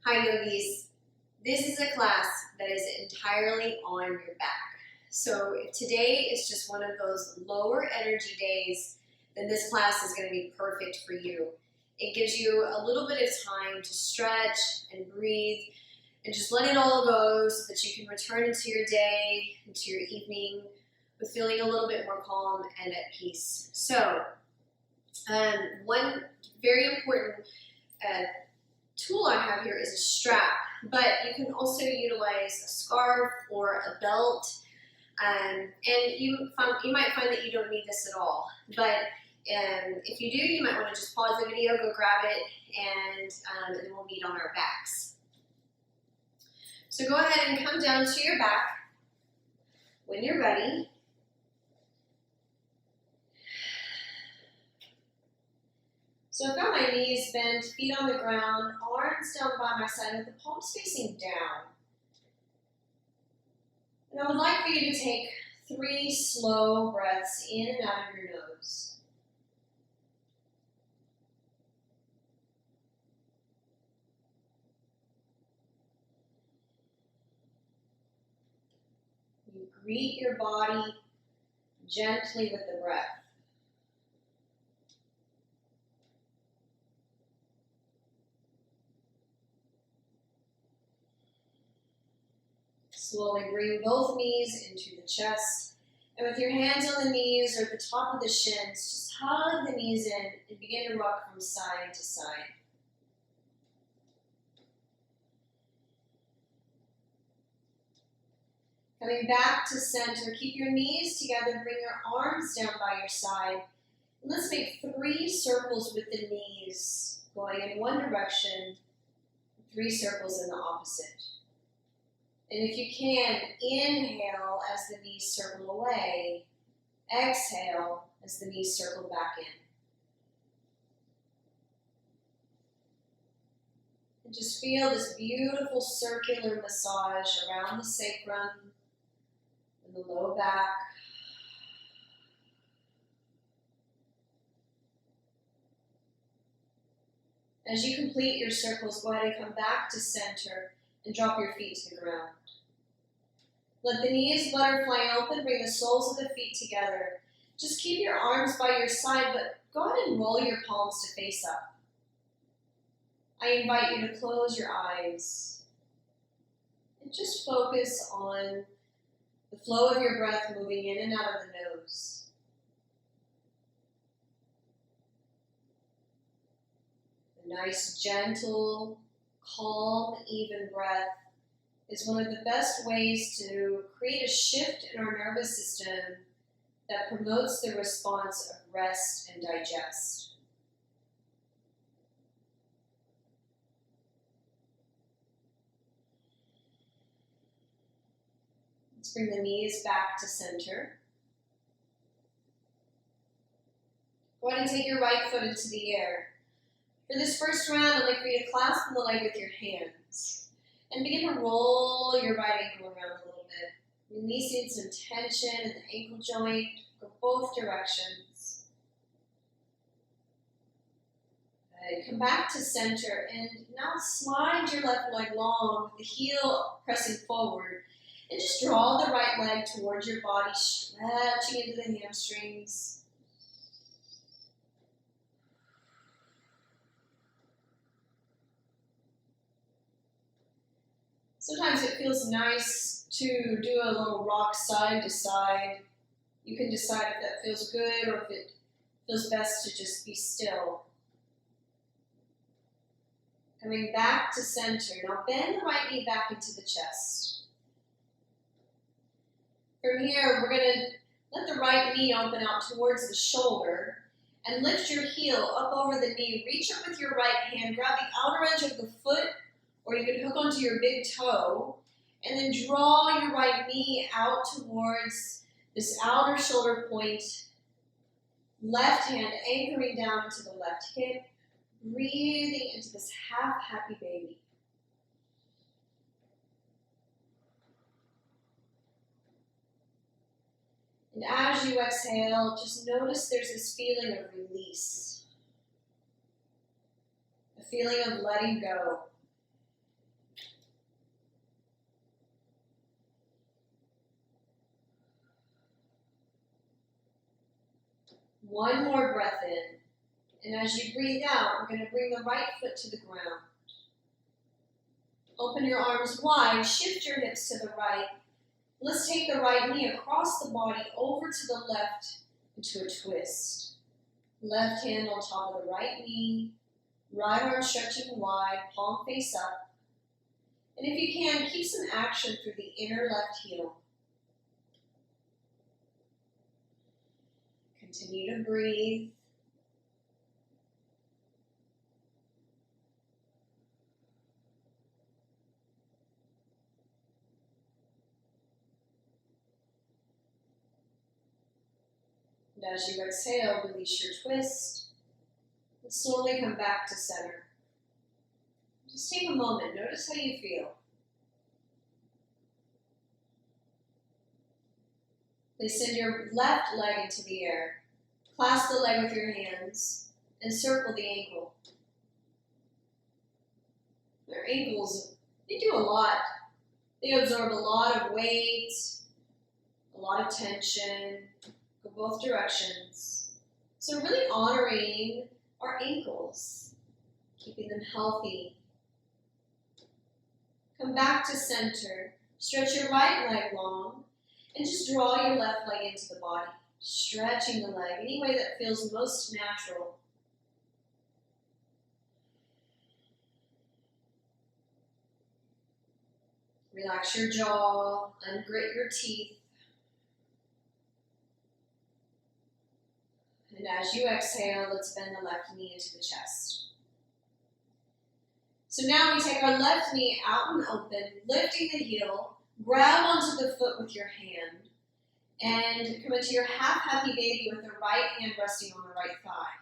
Hi yogis, this is a class that is entirely on your back. So if today is just one of those lower energy days, then this class is going to be perfect for you. It gives you a little bit of time to stretch and breathe and just let it all go so that you can return into your day, into your evening with feeling a little bit more calm and at peace. So one very important tool I have here is a strap, but you can also utilize a scarf or a belt, and you might find that you don't need this at all, but if you do, you might want to just pause the video, go grab it, and then we'll meet on our backs. So go ahead and come down to your back when you're ready. So I've got my knees bent, feet on the ground, arms down by my side with the palms facing down. And I would like for you to take 3 slow breaths in and out of your nose. You greet your body gently with the breath. Slowly bring both knees into the chest, and with your hands on the knees or at the top of the shins, just hug the knees in and begin to rock from side to side. Coming back to center, keep your knees together, bring your arms down by your side, and let's make 3 circles with the knees, going in one direction, 3 circles in the opposite. And if you can, inhale as the knees circle away. Exhale as the knees circle back in. And just feel this beautiful circular massage around the sacrum and the low back. As you complete your circles, go ahead and come back to center and drop your feet to the ground. Let the knees butterfly open, bring the soles of the feet together. Just keep your arms by your side, but go ahead and roll your palms to face up. I invite you to close your eyes and just focus on the flow of your breath moving in and out of the nose. A nice, gentle, calm, even breath is one of the best ways to create a shift in our nervous system that promotes the response of rest and digest. Let's bring the knees back to center. Go ahead and take your right foot into the air. For this first round, I'd like for you to clasp the leg with your hands and begin to roll your right ankle around a little bit, releasing some tension in the ankle joint, go both directions. Good. Come back to center, and now slide your left leg long with the heel pressing forward, and just draw the right leg towards your body, stretching into the hamstrings. Sometimes it feels nice to do a little rock side to side. You can decide if that feels good or if it feels best to just be still. Coming back to center. Now bend the right knee back into the chest. From here, we're going to let the right knee open out towards the shoulder and lift your heel up over the knee. Reach up with your right hand, grab the outer edge of the foot, or you can hook onto your big toe, and then draw your right knee out towards this outer shoulder point. Left hand anchoring down into the left hip, breathing into this half happy baby. And as you exhale, just notice there's this feeling of release, a feeling of letting go. One more breath in. And as you breathe out, we're going to bring the right foot to the ground. Open your arms wide, shift your hips to the right. Let's take the right knee across the body over to the left into a twist. Left hand on top of the right knee, right arm stretching wide, palm face up. And if you can, keep some action through the inner left heel. Continue to breathe. And as you exhale, release your twist. And slowly come back to center. Just take a moment. Notice how you feel. Please send your left leg into the air. Clasp the leg with your hands and circle the ankle. Our ankles, they do a lot. They absorb a lot of weight, a lot of tension, go both directions. So really honoring our ankles, keeping them healthy. Come back to center. Stretch your right leg long and just draw your left leg into the body. Stretching the leg any way that feels most natural. Relax your jaw, ungrit your teeth. And as you exhale, let's bend the left knee into the chest. So now we take our left knee out and open, lifting the heel, grab onto the foot with your hand, and come into your half happy baby with the right hand resting on the right thigh.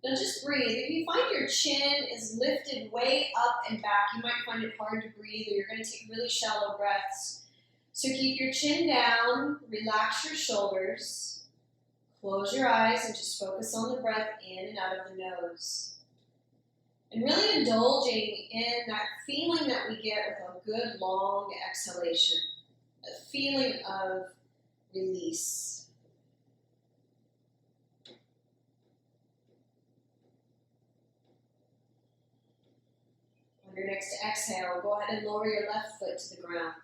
Now just breathe. If you find your chin is lifted way up and back, you might find it hard to breathe, or you're going to take really shallow breaths. So keep your chin down, relax your shoulders, close your eyes, and just focus on the breath in and out of the nose. And really indulging in that feeling that we get with a good long exhalation. A feeling of release. On your next exhale, go ahead and lower your left foot to the ground.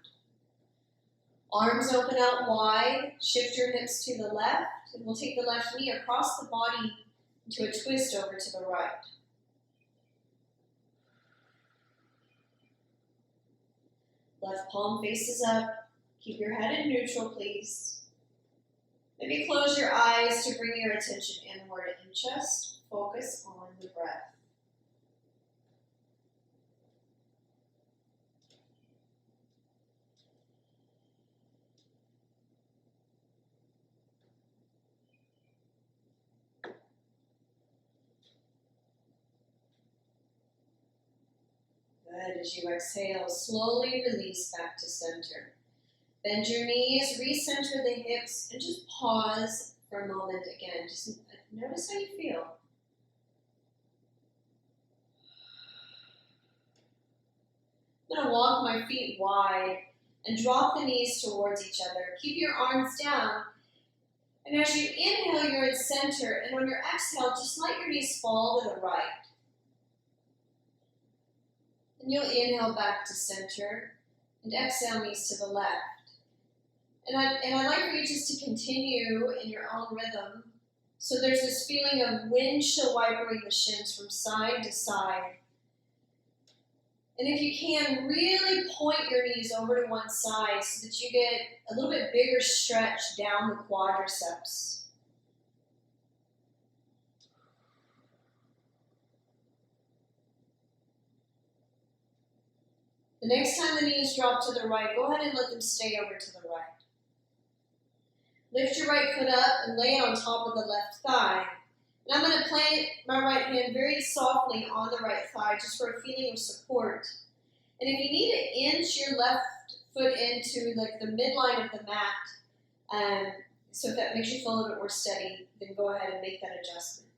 Arms open out wide, shift your hips to the left, and we'll take the left knee across the body into a twist over to the right. Left palm faces up. Keep your head in neutral, please. Maybe close your eyes to bring your attention inward and just focus on the breath. Good. As you exhale, slowly release back to center. Bend your knees, recenter the hips, and just pause for a moment again. Just notice how you feel. I'm going to walk my feet wide and drop the knees towards each other. Keep your arms down. And as you inhale, you're in center. And on your exhale, just let your knees fall to the right. And you'll inhale back to center. And exhale, knees to the left. And I'd like for you just to continue in your own rhythm. So there's this feeling of windshield wipering the shins from side to side. And if you can, really point your knees over to one side so that you get a little bit bigger stretch down the quadriceps. The next time the knees drop to the right, go ahead and let them stay over to the right. Lift your right foot up and lay it on top of the left thigh. And I'm going to plant my right hand very softly on the right thigh just for a feeling of support. And if you need to inch your left foot into like the midline of the mat, so if that makes you feel a little bit more steady, then go ahead and make that adjustment.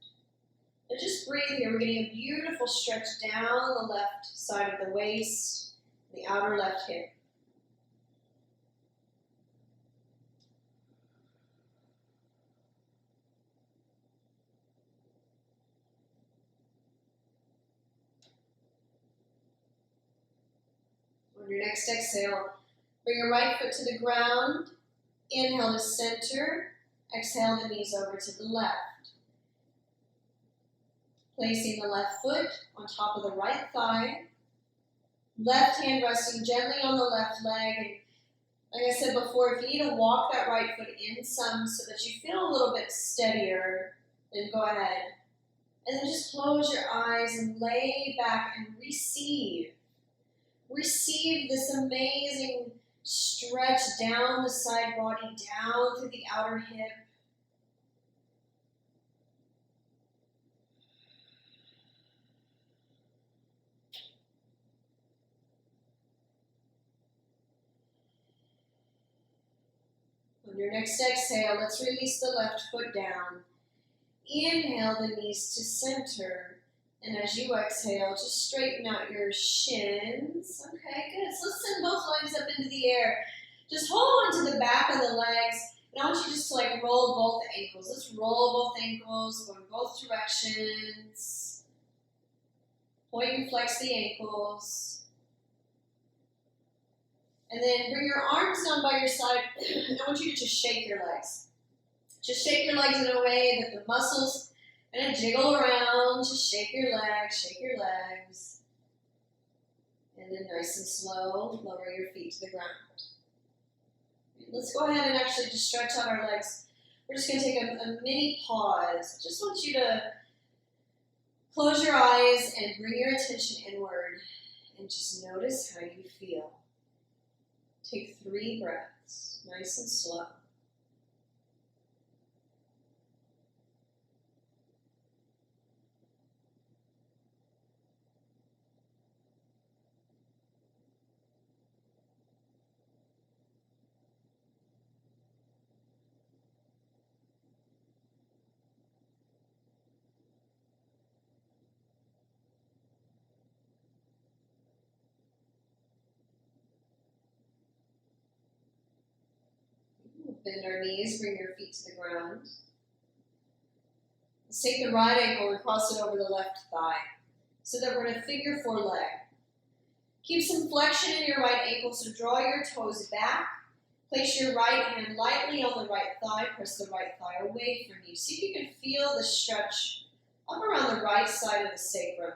And just breathe here. We're getting a beautiful stretch down the left side of the waist, the outer left hip. On your next exhale, bring your right foot to the ground. Inhale to center. Exhale the knees over to the left. Placing the left foot on top of the right thigh. Left hand resting gently on the left leg. And like I said before, if you need to walk that right foot in some so that you feel a little bit steadier, then go ahead. And then just close your eyes and lay back and receive. Receive this amazing stretch down the side body, down through the outer hip. On your next exhale, let's release the left foot down. Inhale the knees to center. And as you exhale, just straighten out your shins. Okay, good. So let's send both legs up into the air. Just hold on to the back of the legs. And I want you just to like roll both ankles. Let's roll both ankles, go in both directions. Point and flex the ankles. And then bring your arms down by your side. I want you to just shake your legs. Just shake your legs in a way that the muscles kind of jiggle around. Just shake your legs, shake your legs. And then nice and slow, lower your feet to the ground. Let's go ahead and actually just stretch out our legs. We're just going to take a mini pause. Just want you to close your eyes and bring your attention inward and just notice how you feel. Take 3 breaths, nice and slow. Bend our knees, bring your feet to the ground. Let's take the right ankle and cross it over the left thigh so that we're in a figure 4 leg. Keep some flexion in your right ankle, so draw your toes back. Place your right hand lightly on the right thigh. Press the right thigh away from you. See if you can feel the stretch up around the right side of the sacrum.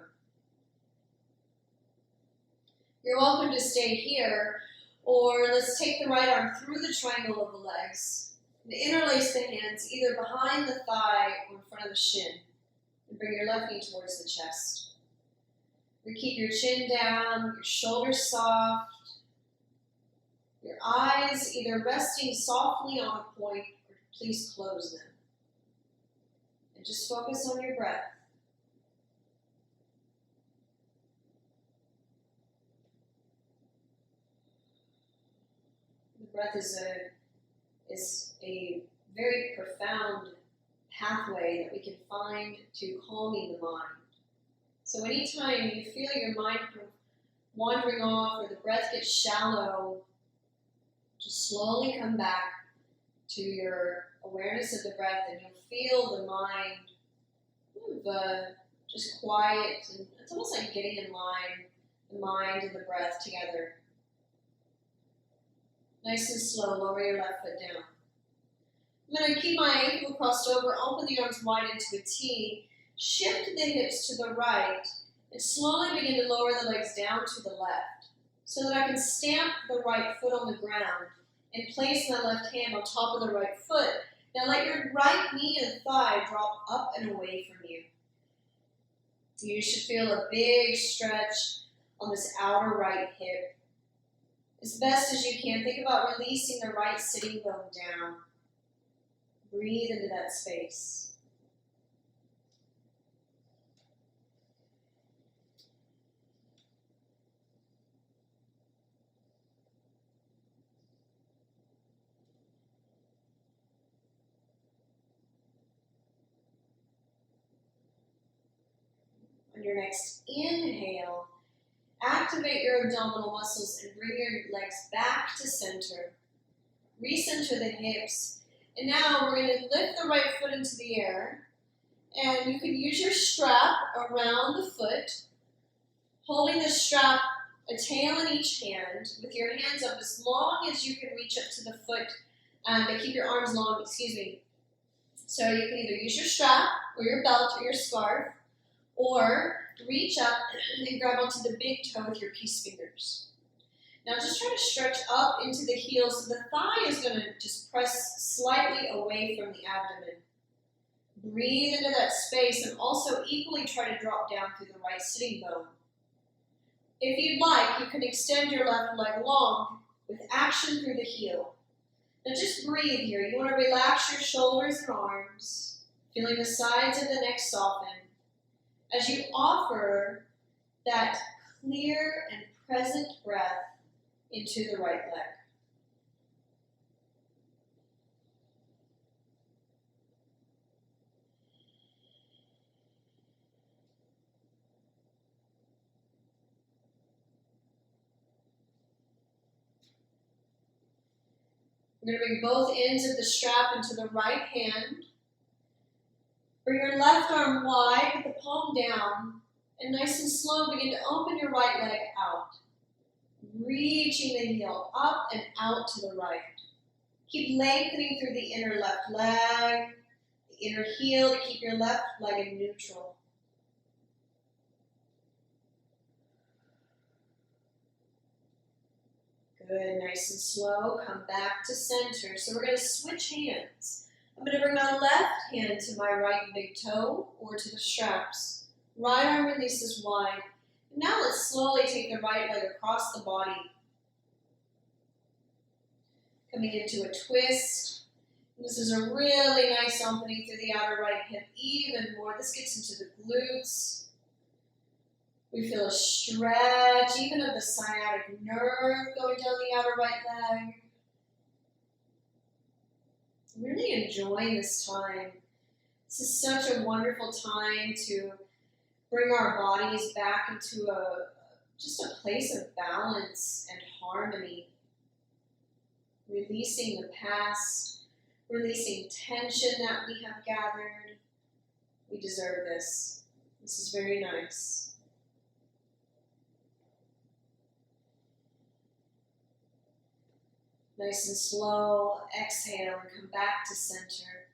You're welcome to stay here. Or let's take the right arm through the triangle of the legs and interlace the hands either behind the thigh or in front of the shin. And bring your left knee towards the chest. We keep your chin down, your shoulders soft, your eyes either resting softly on a point or please close them. And just focus on your breath. Breath is a very profound pathway that we can find to calming the mind. So anytime you feel your mind wandering off or the breath gets shallow, just slowly come back to your awareness of the breath and you'll feel the mind just quiet. And it's almost like getting in line, the mind and the breath together. Nice and slow, lower your left foot down. I'm going to keep my ankle crossed over, open the arms wide into a T, shift the hips to the right, and slowly begin to lower the legs down to the left, so that I can stamp the right foot on the ground and place my left hand on top of the right foot. Now let your right knee and thigh drop up and away from you. You should feel a big stretch on this outer right hip. As best as you can, think about releasing the right sitting bone down. Breathe into that space. On your next inhale, activate your abdominal muscles and bring your legs back to center. Recenter the hips. And now we're going to lift the right foot into the air. And you can use your strap around the foot, holding the strap a tail in each hand with your hands up as long as you can reach up to the foot, but keep your arms long, So you can either use your strap or your belt or your scarf, or reach up and grab onto the big toe with your peace fingers. Now just try to stretch up into the heel so the thigh is going to just press slightly away from the abdomen. Breathe into that space and also equally try to drop down through the right sitting bone. If you'd like, you can extend your left leg long with action through the heel. Now just breathe here. You want to relax your shoulders and arms, feeling the sides of the neck soften as you offer that clear and present breath into the right leg. We're going to bring both ends of the strap into the right hand. Bring your left arm wide with the palm down, and nice and slow begin to open your right leg out, reaching the heel up and out to the right. Keep lengthening through the inner left leg, the inner heel to keep your left leg in neutral. Good, nice and slow. Come back to center. So we're going to switch hands. I'm going to bring my left hand to my right big toe or to the straps. Right arm releases wide. Now let's slowly take the right leg across the body. Coming into a twist. This is a really nice opening through the outer right hip even more. This gets into the glutes. We feel a stretch even of the sciatic nerve going down the outer right leg. Really enjoying this time. This is such a wonderful time to bring our bodies back into just a place of balance and harmony. Releasing the past, releasing tension that we have gathered. We deserve this. This is very nice. Nice and slow, exhale and come back to center.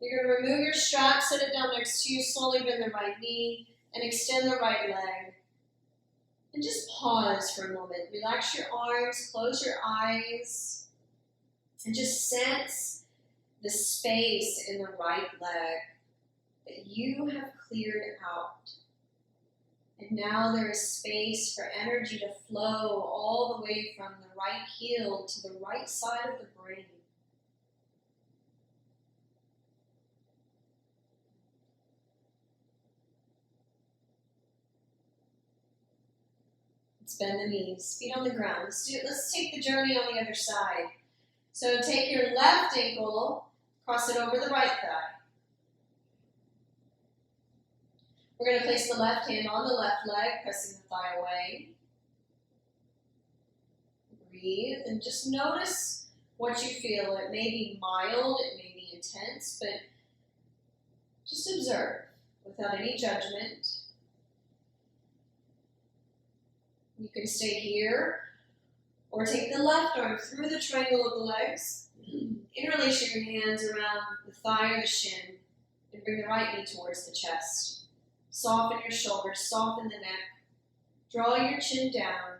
You're going to remove your strap, set it down next to you, slowly bend the right knee, and extend the right leg. And just pause for a moment. Relax your arms, close your eyes, and just sense the space in the right leg that you have cleared out. And now there is space for energy to flow all the way from the right heel to the right side of the brain. Let's bend the knees, feet on the ground. Let's take the journey on the other side. So take your left ankle, cross it over the right thigh. We're going to place the left hand on the left leg, pressing the thigh away. Breathe and just notice what you feel. It may be mild, it may be intense, but just observe without any judgment. You can stay here or take the left arm through the triangle of the legs. Interlace your hands around the thigh or the shin and bring the right knee towards the chest. Soften your shoulders, soften the neck. Draw your chin down.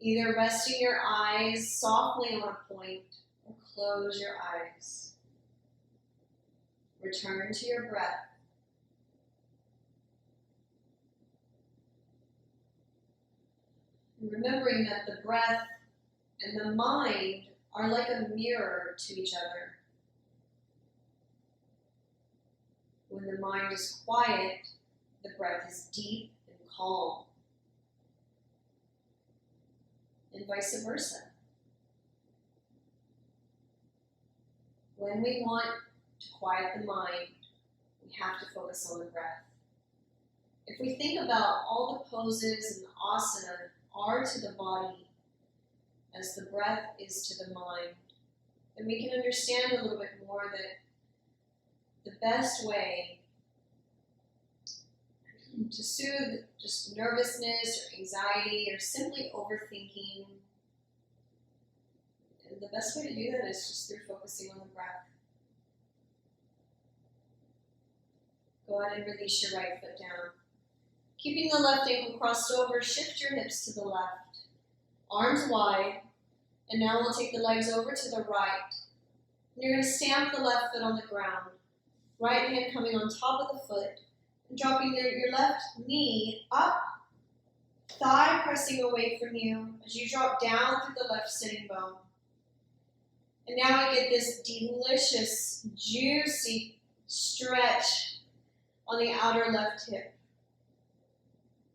Either resting your eyes softly on a point or close your eyes. Return to your breath. And remembering that the breath and the mind are like a mirror to each other. When the mind is quiet, the breath is deep and calm. And vice versa. When we want to quiet the mind, we have to focus on the breath. If we think about all the poses and the asana are to the body as the breath is to the mind, then we can understand a little bit more that the best way to soothe just nervousness or anxiety or simply overthinking. And the best way to do that is just through focusing on the breath. Go ahead and release your right foot down. Keeping the left ankle crossed over, shift your hips to the left. Arms wide. And now we'll take the legs over to the right. And you're going to stamp the left foot on the ground. Right hand coming on top of the foot. And dropping your left knee up. Thigh pressing away from you as you drop down through the left sitting bone. And now we get this delicious, juicy stretch on the outer left hip.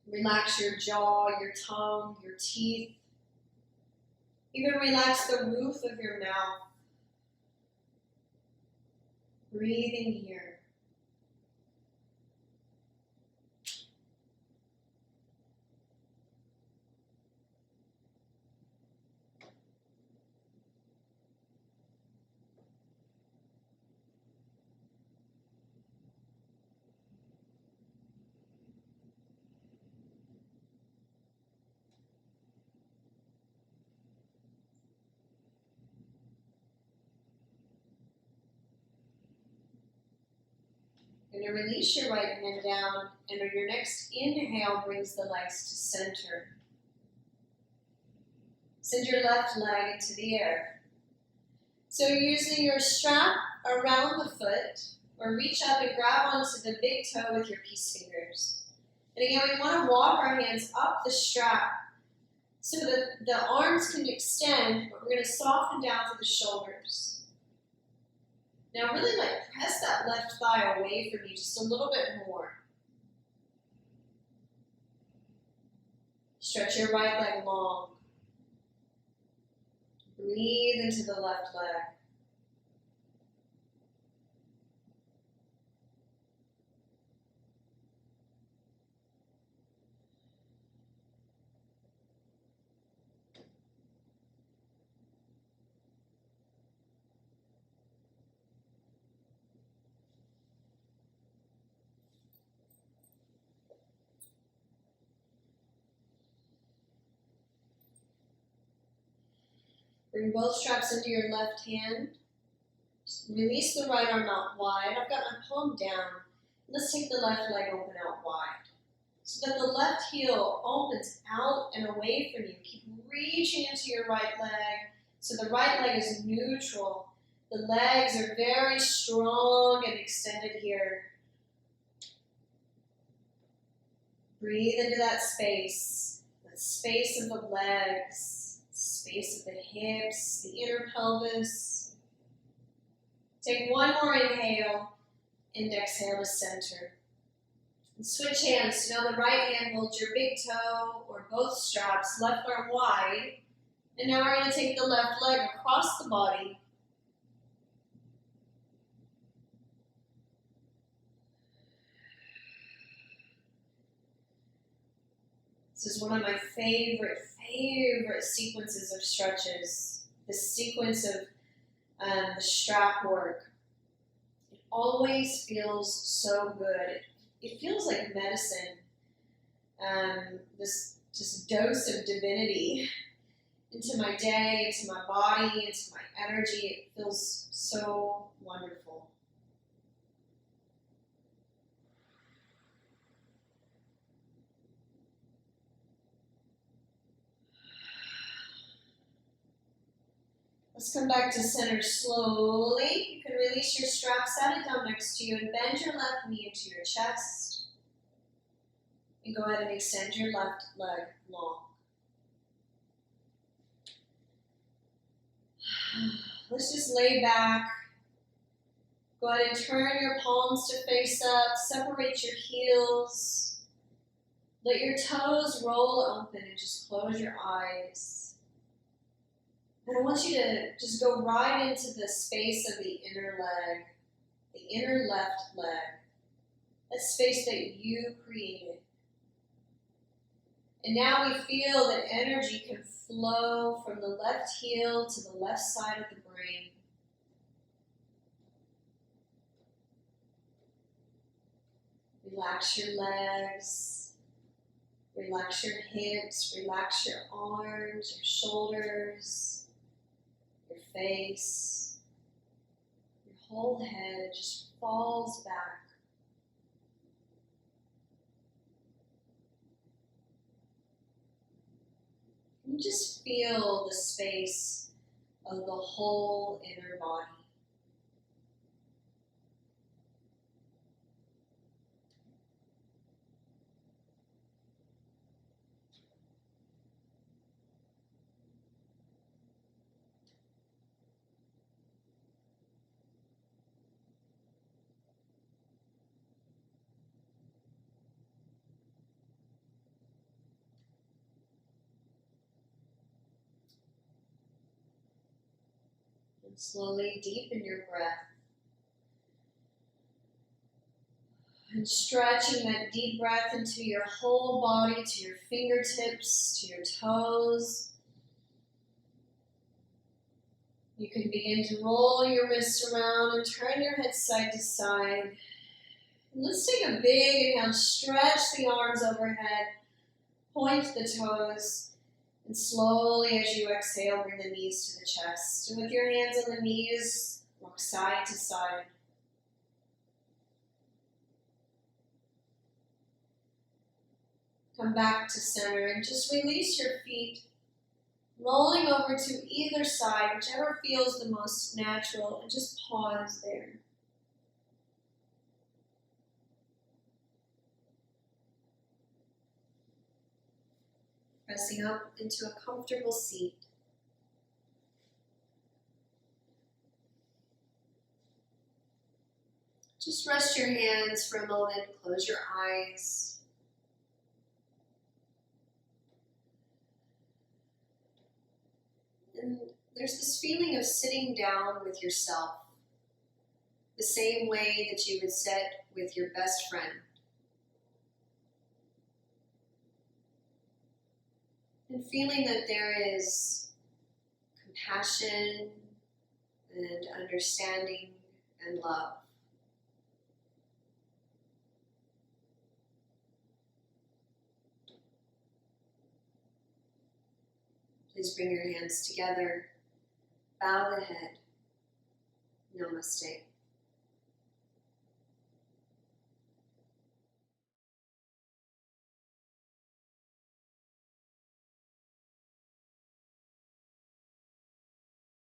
Relax your jaw, your tongue, your teeth. Even relax the roof of your mouth. Breathing here. You're going to release your right hand down, and on your next inhale, brings the legs to center. Send your left leg into the air. So using your strap around the foot, or reach up and grab onto the big toe with your peace fingers. And again, we want to walk our hands up the strap so that the arms can extend, but we're going to soften down to the shoulders. Now really press that left thigh away from you just a little bit more. Stretch your right leg long. Breathe into the left leg. Bring both straps into your left hand. Release the right arm out wide. I've got my palm down. Let's take the left leg open out wide. So that the left heel opens out and away from you. Keep reaching into your right leg. So the right leg is neutral. The legs are very strong and extended here. Breathe into that space of the legs. Space of the hips, the inner pelvis. Take one more inhale and exhale to center. And switch hands. So now the right hand holds your big toe or both straps, left arm wide. And now we're going to take the left leg across the body. This is one of my favorite sequences of stretches. The sequence of the strap work. It always feels so good. It feels like medicine. This just dose of divinity into my day, into my body, into my energy. It feels so wonderful. Let's come back to center slowly. You can release your strap, set it down next to you, and bend your left knee into your chest. And go ahead and extend your left leg long. Let's just lay back. Go ahead and turn your palms to face up. Separate your heels. Let your toes roll open and just close your eyes. And I want you to just go right into the space of the inner leg, the inner left leg, that space that you created. And now we feel that energy can flow from the left heel to the left side of the brain. Relax your legs, relax your hips, relax your arms, your shoulders, your face. Your whole head just falls back. You just feel the space of the whole inner body. And slowly deepen your breath. And stretching that deep breath into your whole body, to your fingertips, to your toes. You can begin to roll your wrists around and turn your head side to side. And let's take a big inhale, stretch the arms overhead, point the toes, and slowly as you exhale, bring the knees to the chest. And with your hands on the knees, rock side to side. Come back to center and just release your feet, rolling over to either side, whichever feels the most natural, and just pause there. Pressing up into a comfortable seat. Just rest your hands for a moment, close your eyes. And there's this feeling of sitting down with yourself, the same way that you would sit with your best friend. And feeling that there is compassion and understanding and love. Please bring your hands together, bow the head, namaste.